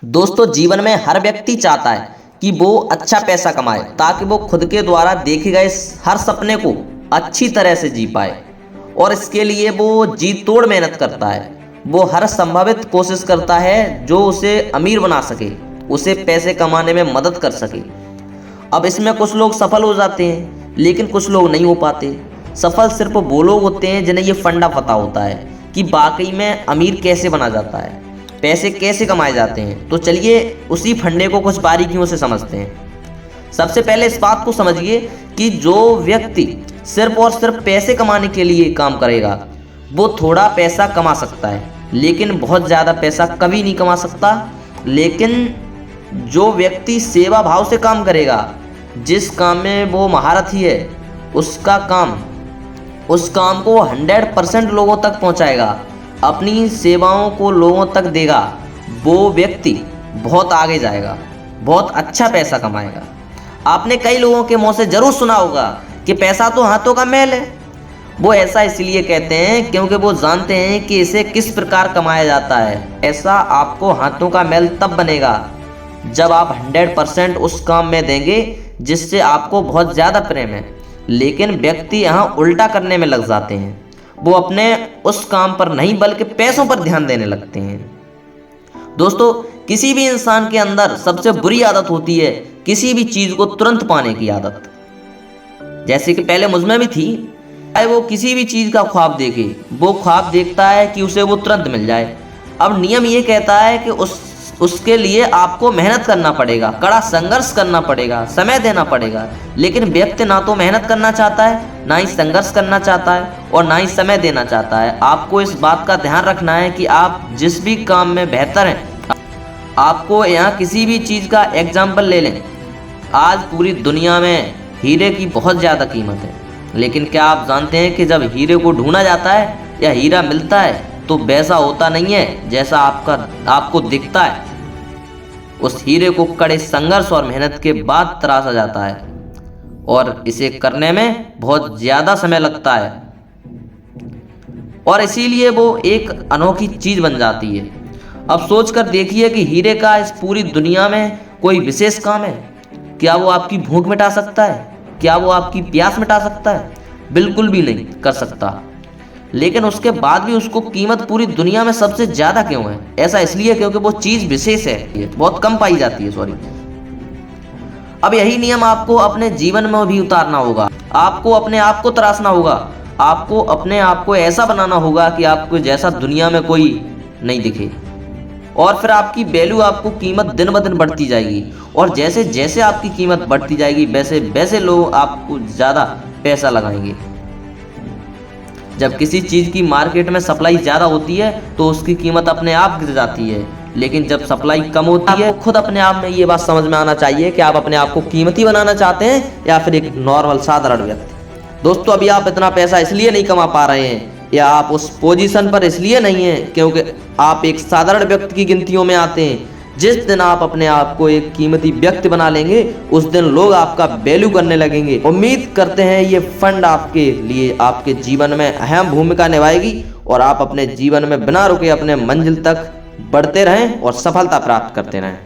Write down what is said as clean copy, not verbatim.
दोस्तों, जीवन में हर व्यक्ति चाहता है कि वो अच्छा पैसा कमाए ताकि वो खुद के द्वारा देखे गए हर सपने को अच्छी तरह से जी पाए। और इसके लिए वो जी तोड़ मेहनत करता है। वो हर संभावित कोशिश करता है जो उसे अमीर बना सके, उसे पैसे कमाने में मदद कर सके। अब इसमें कुछ लोग सफल हो जाते हैं, लेकिन कुछ लोग नहीं हो पाते। सफल सिर्फ वो लोग होते हैं जिन्हें ये फंडा पता होता है कि वाकई में अमीर कैसे बना जाता है, पैसे कैसे कमाए जाते हैं। तो चलिए उसी फंडे को कुछ बारीकियों से समझते हैं। सबसे पहले इस बात को समझिए कि जो व्यक्ति सिर्फ और सिर्फ पैसे कमाने के लिए काम करेगा वो थोड़ा पैसा कमा सकता है, लेकिन बहुत ज़्यादा पैसा कभी नहीं कमा सकता। लेकिन जो व्यक्ति सेवा भाव से काम करेगा, जिस काम में वो महारथी है, उस काम को 100% लोगों तक पहुंचाएगा, अपनी सेवाओं को लोगों तक देगा, वो व्यक्ति बहुत आगे जाएगा, बहुत अच्छा पैसा कमाएगा। आपने कई लोगों के मुंह से जरूर सुना होगा कि पैसा तो हाथों का मैल है। वो ऐसा इसलिए कहते हैं क्योंकि वो जानते हैं कि इसे किस प्रकार कमाया जाता है। ऐसा आपको हाथों का मैल तब बनेगा जब आप 100% उस काम में देंगे जिससे आपको बहुत ज़्यादा प्रेम है। लेकिन व्यक्ति यहाँ उल्टा करने में लग जाते हैं। वो अपने उस काम पर नहीं बल्कि पैसों पर ध्यान देने लगते हैं। दोस्तों, किसी भी इंसान के अंदर सबसे बुरी आदत होती है किसी भी चीज़ को तुरंत पाने की आदत। जैसे कि पहले मुझमें भी थी। वो किसी भी चीज़ का ख्वाब देखे, वो ख्वाब देखता है कि उसे वो तुरंत मिल जाए। अब नियम ये कहता है कि उसके लिए आपको मेहनत करना पड़ेगा, कड़ा संघर्ष करना पड़ेगा, समय देना पड़ेगा। लेकिन व्यक्ति ना तो मेहनत करना चाहता है, ना ही संघर्ष करना चाहता है, और ना ही समय देना चाहता है। आपको इस बात का ध्यान रखना है कि आप जिस भी काम में बेहतर हैं। आपको यहाँ किसी भी चीज़ का एग्जाम्पल ले लें। आज पूरी दुनिया में हीरे की बहुत ज़्यादा कीमत है, लेकिन क्या आप जानते हैं कि जब हीरे को ढूंढा जाता है या हीरा मिलता है तो वैसा होता नहीं है जैसा आपको दिखता है। उस हीरे को कड़े संघर्ष और मेहनत के बाद तराशा जाता है, और इसे करने में बहुत ज़्यादा समय लगता है, और इसीलिए वो एक अनोखी चीज़ बन जाती है। अब सोचकर देखिए कि हीरे का इस पूरी दुनिया में कोई विशेष काम है। क्या वो आपकी भूख मिटा सकता है? क्या वो आपकी प्यास मिटा सकता है? बिल्कुल भी नहीं कर सकता। लेकिन उसके बाद भी उसको कीमत पूरी दुनिया में सबसे ज़्यादा क्यों है? ऐसा इसलिए क्योंकि वो चीज़ विशेष है, बहुत कम पाई जाती है। अब यही नियम आपको अपने जीवन में भी उतारना होगा। आपको अपने आप को तराशना होगा। आपको अपने आप को ऐसा बनाना होगा कि आपको जैसा दुनिया में कोई नहीं दिखे, और फिर आपकी वैल्यू, आपको कीमत दिन ब दिन बढ़ती जाएगी। और जैसे जैसे आपकी कीमत बढ़ती जाएगी वैसे वैसे लोग आपको ज़्यादा पैसा लगाएंगे। जब किसी चीज़ की मार्केट में सप्लाई ज़्यादा होती है तो उसकी कीमत अपने आप गिर जाती है। लेकिन जब सप्लाई कम होती है, खुद अपने आप में ये बात समझ में आना चाहिए कि आप अपने आप को कीमती बनाना चाहते हैं या फिर एक नॉर्मल साधारण व्यक्ति। दोस्तों, अभी आप इतना पैसा इसलिए नहीं कमा पा रहे हैं या आप उस पोजीशन पर इसलिए नहीं हैं क्योंकि आप एक साधारण व्यक्ति की गिनतियों में आते हैं। जिस दिन आप अपने आप को एक कीमती व्यक्ति बना लेंगे उस दिन लोग आपका वैल्यू करने लगेंगे। उम्मीद करते हैं ये फंड आपके लिए आपके जीवन में अहम भूमिका निभाएगी और आप अपने जीवन में बिना रुके अपने मंजिल तक बढ़ते रहें और सफलता प्राप्त करते रहें।